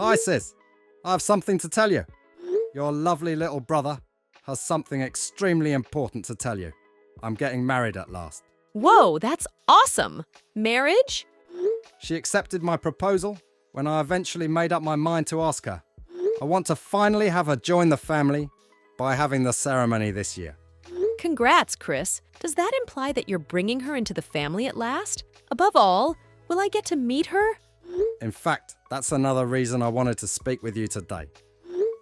Hi, sis. I have something to tell you. Your lovely little brother has something extremely important to tell you. I'm getting married at last. Whoa, that's awesome! Marriage? She accepted my proposal when I eventually made up my mind to ask her. I want to finally have her join the family by having the ceremony this year. Congrats, Chris. Does that imply that you're bringing her into the family at last? Above all, will I get to meet her? In fact, that's another reason I wanted to speak with you today.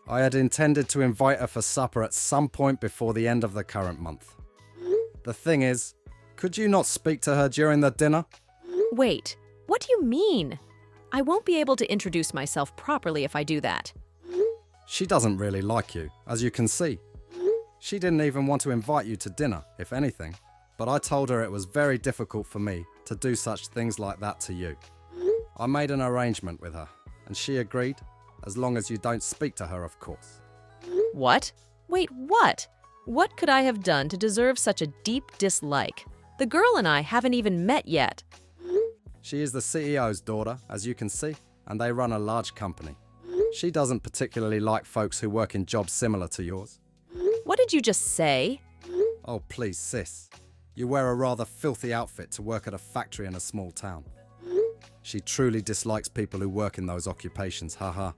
I had intended to invite her for supper at some point before the end of the current month. The thing is, could you not speak to her during the dinner? Wait, what do you mean? I won't be able to introduce myself properly if I do that. She doesn't really like you, as you can see. She didn't even want to invite you to dinner, if anything, but I told her it was very difficult for me to do such things like that to you. I made an arrangement with her, and she agreed, as long as you don't speak to her, of course. What? Wait, what? What could I have done to deserve such a deep dislike? The girl and I haven't even met yet. She is the CEO's daughter, as you can see, and they run a large company. She doesn't particularly like folks who work in jobs similar to yours. What did you just say? Oh, please, sis. You wear a rather filthy outfit to work at a factory in a small town. She truly dislikes people who work in those occupations, haha.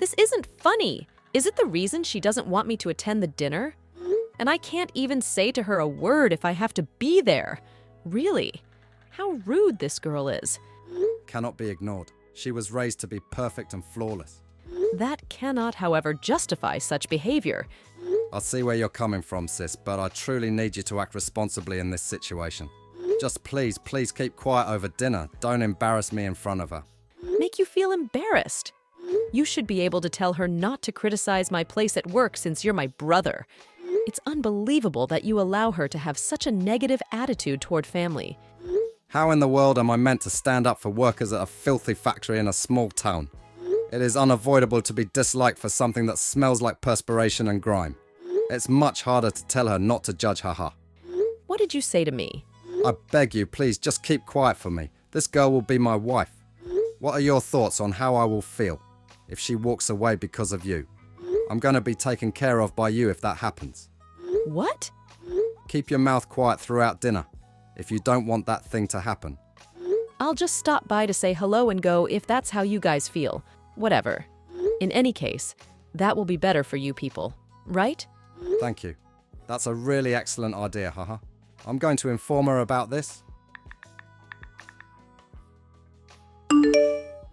This isn't funny. Is it the reason she doesn't want me to attend the dinner? And I can't even say to her a word if I have to be there. Really? How rude this girl is. Cannot be ignored. She was raised to be perfect and flawless. That cannot, however, justify such behavior. I see where you're coming from, sis, but I truly need you to act responsibly in this situation. Just please keep quiet over dinner. Don't embarrass me in front of her. Make you feel embarrassed. You should be able to tell her not to criticize my place at work since you're my brother. It's unbelievable that you allow her to have such a negative attitude toward family. How in the world am I meant to stand up for workers at a filthy factory in a small town? It is unavoidable to be disliked for something that smells like perspiration and grime. It's much harder to tell her not to judge, haha. What did you say to me? I beg you, please, just keep quiet for me. This girl will be my wife. What are your thoughts on how I will feel if she walks away because of you? I'm going to be taken care of by you if that happens. What? Keep your mouth quiet throughout dinner if you don't want that thing to happen. I'll just stop by to say hello and go if that's how you guys feel. Whatever. In any case, that will be better for you people, right? Thank you. That's a really excellent idea, haha. I'm going to inform her about this.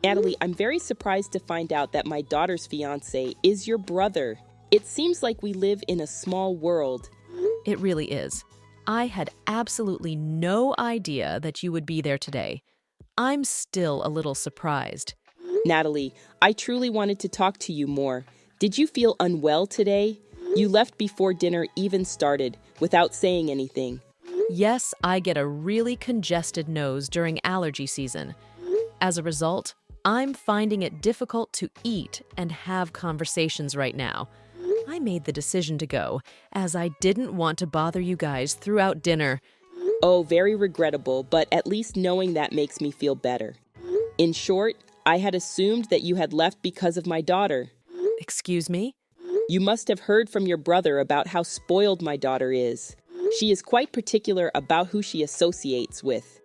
Natalie, I'm very surprised to find out that my daughter's fiancé is your brother. It seems like we live in a small world. It really is. I had absolutely no idea that you would be there today. I'm still a little surprised. Natalie, I truly wanted to talk to you more. Did you feel unwell today? You left before dinner even started, without saying anything. Yes, I get a really congested nose during allergy season. As a result, I'm finding it difficult to eat and have conversations right now. I made the decision to go, as I didn't want to bother you guys throughout dinner. Oh, very regrettable, but at least knowing that makes me feel better. In short, I had assumed that you had left because of my daughter. Excuse me? You must have heard from your brother about how spoiled my daughter is. She is quite particular about who she associates with.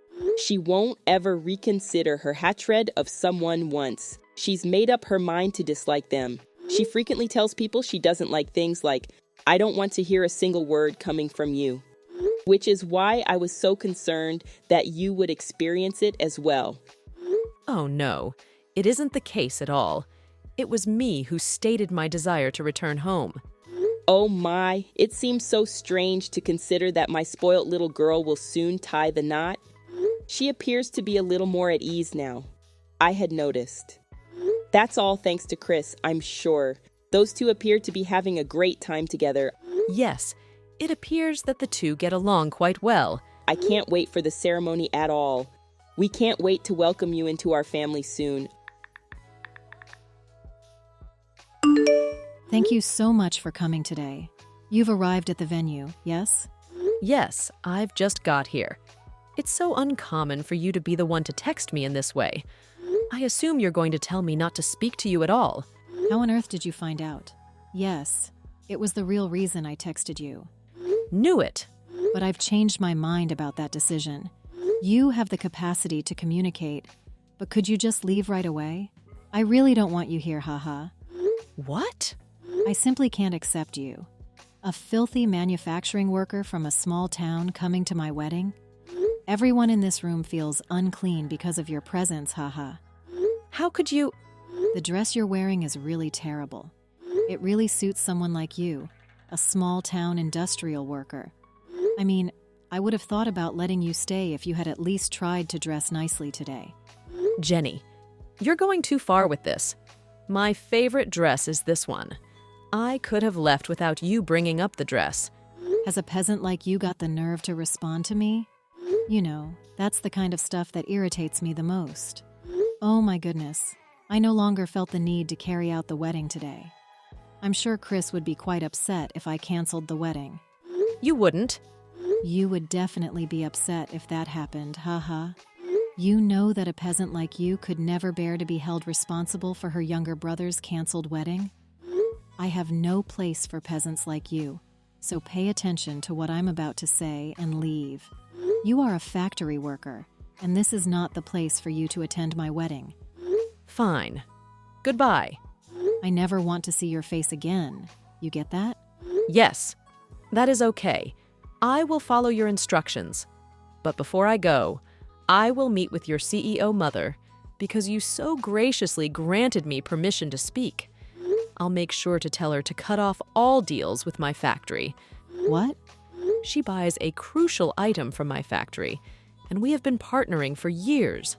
She won't ever reconsider her hatred of someone once. She's made up her mind to dislike them. She frequently tells people she doesn't like things like, "I don't want to hear a single word coming from you." Which is why I was so concerned that you would experience it as well. Oh no, it isn't the case at all. It was me who stated my desire to return home. Oh my, it seems so strange to consider that my spoiled little girl will soon tie the knot. She appears to be a little more at ease now. I had noticed. That's all thanks to Chris, I'm sure. Those two appear to be having a great time together. Yes, it appears that the two get along quite well. I can't wait for the ceremony at all. We can't wait to welcome you into our family soon. Thank you so much for coming today. You've arrived at the venue, yes? Yes, I've just got here. It's so uncommon for you to be the one to text me in this way. I assume you're going to tell me not to speak to you at all. How on earth did you find out? Yes, it was the real reason I texted you. Knew it. But I've changed my mind about that decision. You have the capacity to communicate, but could you just leave right away? I really don't want you here, haha. What? I simply can't accept you. A filthy manufacturing worker from a small town coming to my wedding? Everyone in this room feels unclean because of your presence, haha. How could you? The dress you're wearing is really terrible. It really suits someone like you, a small town industrial worker. I mean, I would have thought about letting you stay if you had at least tried to dress nicely today. Jenny, you're going too far with this. My favorite dress is this one. I could have left without you bringing up the dress. Has a peasant like you got the nerve to respond to me? You know, that's the kind of stuff that irritates me the most. Oh my goodness, I no longer felt the need to carry out the wedding today. I'm sure Chris would be quite upset if I canceled the wedding. You wouldn't. You would definitely be upset if that happened, haha. You know that a peasant like you could never bear to be held responsible for her younger brother's canceled wedding? I have no place for peasants like you, so pay attention to what I'm about to say and leave. You are a factory worker, and this is not the place for you to attend my wedding. Fine. Goodbye. I never want to see your face again. You get that? Yes, that is okay. I will follow your instructions. But before I go, I will meet with your CEO mother because you so graciously granted me permission to speak. I'll make sure to tell her to cut off all deals with my factory. What? She buys a crucial item from my factory, and we have been partnering for years.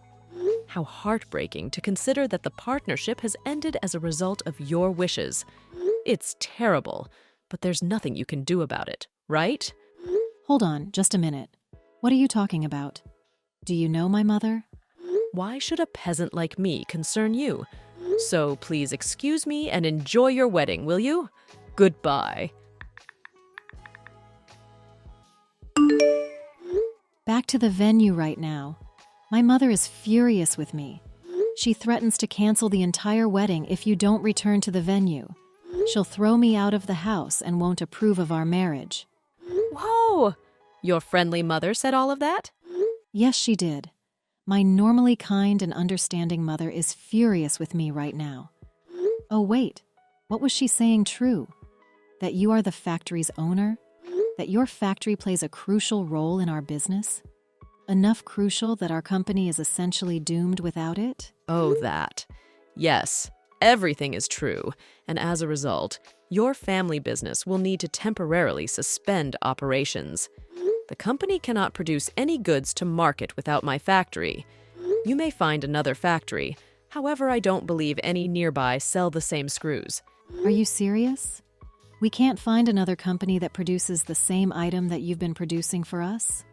How heartbreaking to consider that the partnership has ended as a result of your wishes. It's terrible, but there's nothing you can do about it, right? Hold on, just a minute. What are you talking about? Do you know my mother? Why should a peasant like me concern you? So please excuse me and enjoy your wedding, will you? Goodbye. Back to the venue right now. My mother is furious with me. She threatens to cancel the entire wedding if you don't return to the venue. She'll throw me out of the house and won't approve of our marriage. Whoa! Your friendly mother said all of that? Yes, she did. My normally kind and understanding mother is furious with me right now. Oh wait, what was she saying true? That you are the factory's owner? That your factory plays a crucial role in our business? Enough crucial that our company is essentially doomed without it? Oh, that. Yes, everything is true, and as a result, your family business will need to temporarily suspend operations. The company cannot produce any goods to market without my factory. You may find another factory. However, I don't believe any nearby sell the same screws. Are you serious? We can't find another company that produces the same item that you've been producing for us?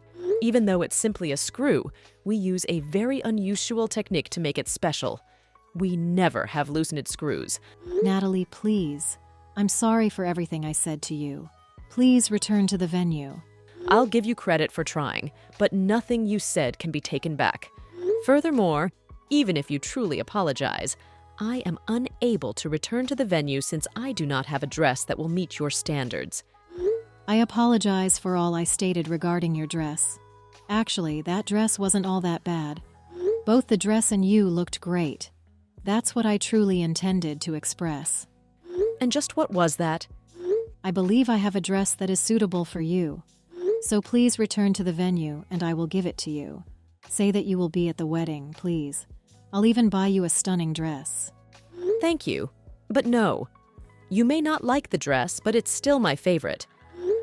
Even though it's simply a screw, we use a very unusual technique to make it special. We never have loosened screws. Natalie, please. I'm sorry for everything I said to you. Please return to the venue. I'll give you credit for trying, but nothing you said can be taken back. Furthermore, even if you truly apologize, I am unable to return to the venue since I do not have a dress that will meet your standards. I apologize for all I stated regarding your dress. Actually, that dress wasn't all that bad. Both the dress and you looked great. That's what I truly intended to express. And just what was that? I believe I have a dress that is suitable for you. So please return to the venue and I will give it to you. Say that you will be at the wedding, please. I'll even buy you a stunning dress. Thank you. But no. You may not like the dress, but it's still my favorite.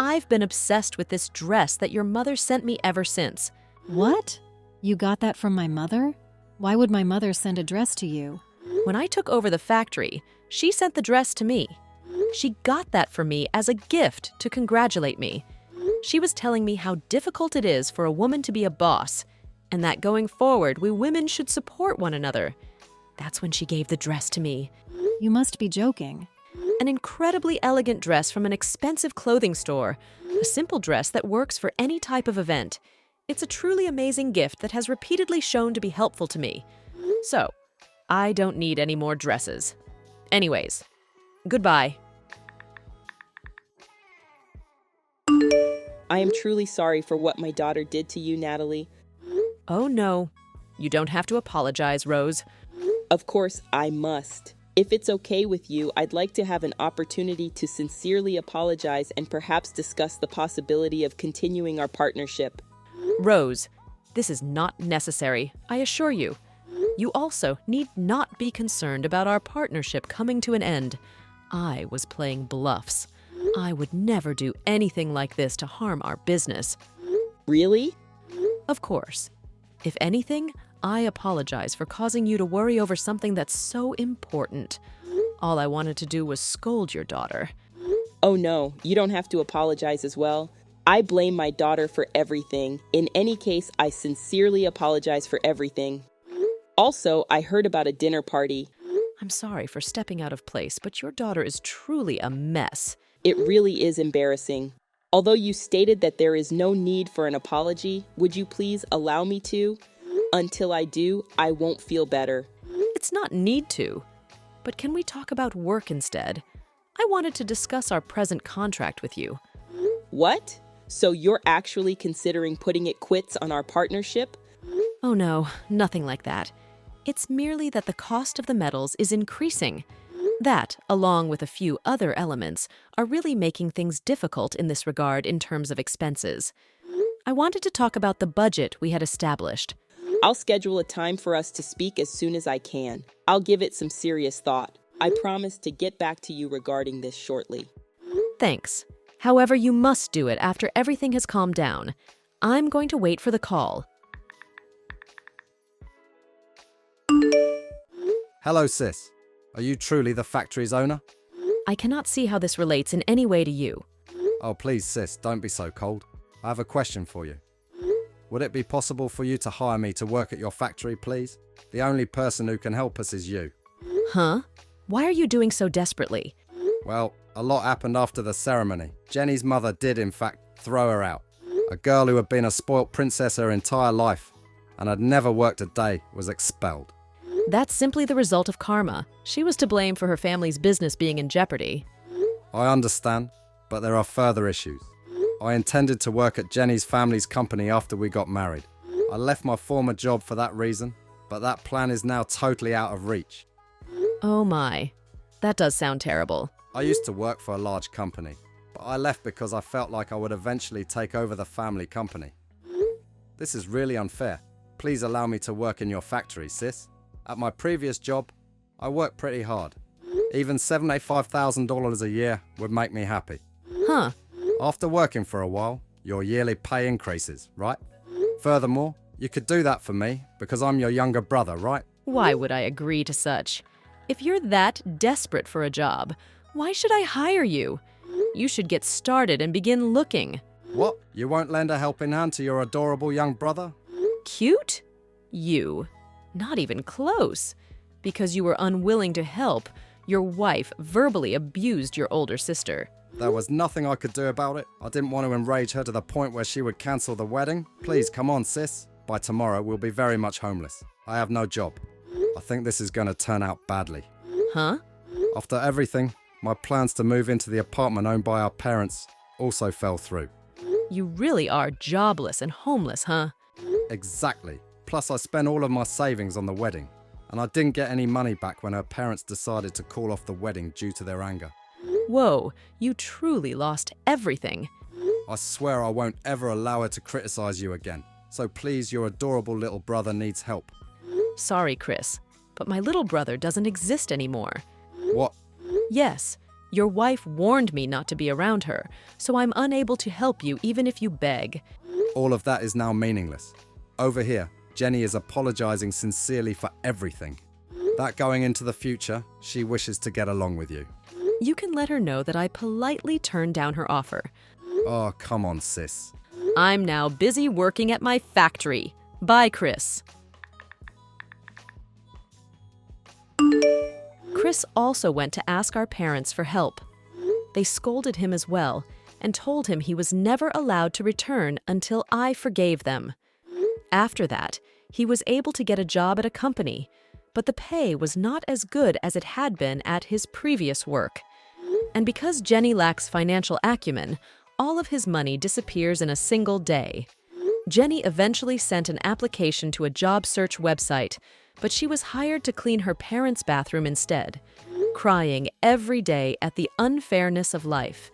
I've been obsessed with this dress that your mother sent me ever since. What? You got that from my mother? Why would my mother send a dress to you? When I took over the factory, she sent the dress to me. She got that for me as a gift to congratulate me. She was telling me how difficult it is for a woman to be a boss, and that going forward, we women should support one another. That's when she gave the dress to me. You must be joking. An incredibly elegant dress from an expensive clothing store. A simple dress that works for any type of event. It's a truly amazing gift that has repeatedly shown to be helpful to me. So, I don't need any more dresses. Anyways, goodbye. I am truly sorry for what my daughter did to you, Natalie. Oh no, you don't have to apologize, Rose. Of course, I must. If it's okay with you, I'd like to have an opportunity to sincerely apologize and perhaps discuss the possibility of continuing our partnership. Rose, this is not necessary, I assure you. You also need not be concerned about our partnership coming to an end. I was playing bluffs. I would never do anything like this to harm our business. Really? Of course. If anything, I apologize for causing you to worry over something that's so important. All I wanted to do was scold your daughter. Oh no, you don't have to apologize as well. I blame my daughter for everything. In any case, I sincerely apologize for everything. Also, I heard about a dinner party. I'm sorry for stepping out of place, but your daughter is truly a mess. It really is embarrassing. Although you stated that there is no need for an apology, would you please allow me to? Until I do, I won't feel better. It's not need to. But can we talk about work instead? I wanted to discuss our present contract with you. What? So you're actually considering putting it quits on our partnership? Oh no, nothing like that. It's merely that the cost of the metals is increasing. That, along with a few other elements, are really making things difficult in this regard in terms of expenses. I wanted to talk about the budget we had established. I'll schedule a time for us to speak as soon as I can. I'll give it some serious thought. I promise to get back to you regarding this shortly. Thanks. However, you must do it after everything has calmed down. I'm going to wait for the call. Hello, sis. Are you truly the factory's owner? I cannot see how this relates in any way to you. Oh, please, sis, don't be so cold. I have a question for you. Would it be possible for you to hire me to work at your factory, please? The only person who can help us is you. Huh? Why are you doing so desperately? Well, a lot happened after the ceremony. Jenny's mother did, in fact, throw her out. A girl who had been a spoilt princess her entire life and had never worked a day was expelled. That's simply the result of karma. She was to blame for her family's business being in jeopardy. I understand, but there are further issues. I intended to work at Jenny's family's company after we got married. I left my former job for that reason, but that plan is now totally out of reach. Oh my. That does sound terrible. I used to work for a large company, but I left because I felt like I would eventually take over the family company. This is really unfair. Please allow me to work in your factory, sis. At my previous job, I worked pretty hard. Even $75,000 a year would make me happy. Huh. After working for a while, your yearly pay increases, right? Furthermore, you could do that for me because I'm your younger brother, right? Why would I agree to such? If you're that desperate for a job, why should I hire you? You should get started and begin looking. What? You won't lend a helping hand to your adorable young brother? Cute? You. Not even close. Because you were unwilling to help, your wife verbally abused your older sister. There was nothing I could do about it. I didn't want to enrage her to the point where she would cancel the wedding. Please, come on, sis. By tomorrow, we'll be very much homeless. I have no job. I think this is going to turn out badly. Huh? After everything, my plans to move into the apartment owned by our parents also fell through. You really are jobless and homeless, huh? Exactly. Plus, I spent all of my savings on the wedding, and I didn't get any money back when her parents decided to call off the wedding due to their anger. Whoa, you truly lost everything. I swear I won't ever allow her to criticize you again. So please, your adorable little brother needs help. Sorry, Chris, but my little brother doesn't exist anymore. What? Yes, your wife warned me not to be around her, so I'm unable to help you even if you beg. All of that is now meaningless. Over here, Jenny is apologizing sincerely for everything. That going into the future, she wishes to get along with you. You can let her know that I politely turned down her offer. Oh, come on, sis. I'm now busy working at my factory. Bye, Chris. Chris also went to ask our parents for help. They scolded him as well and told him he was never allowed to return until I forgave them. After that, he was able to get a job at a company, but the pay was not as good as it had been at his previous work. And because Jenny lacks financial acumen, all of his money disappears in a single day. Jenny eventually sent an application to a job search website, but she was hired to clean her parents' bathroom instead, crying every day at the unfairness of life.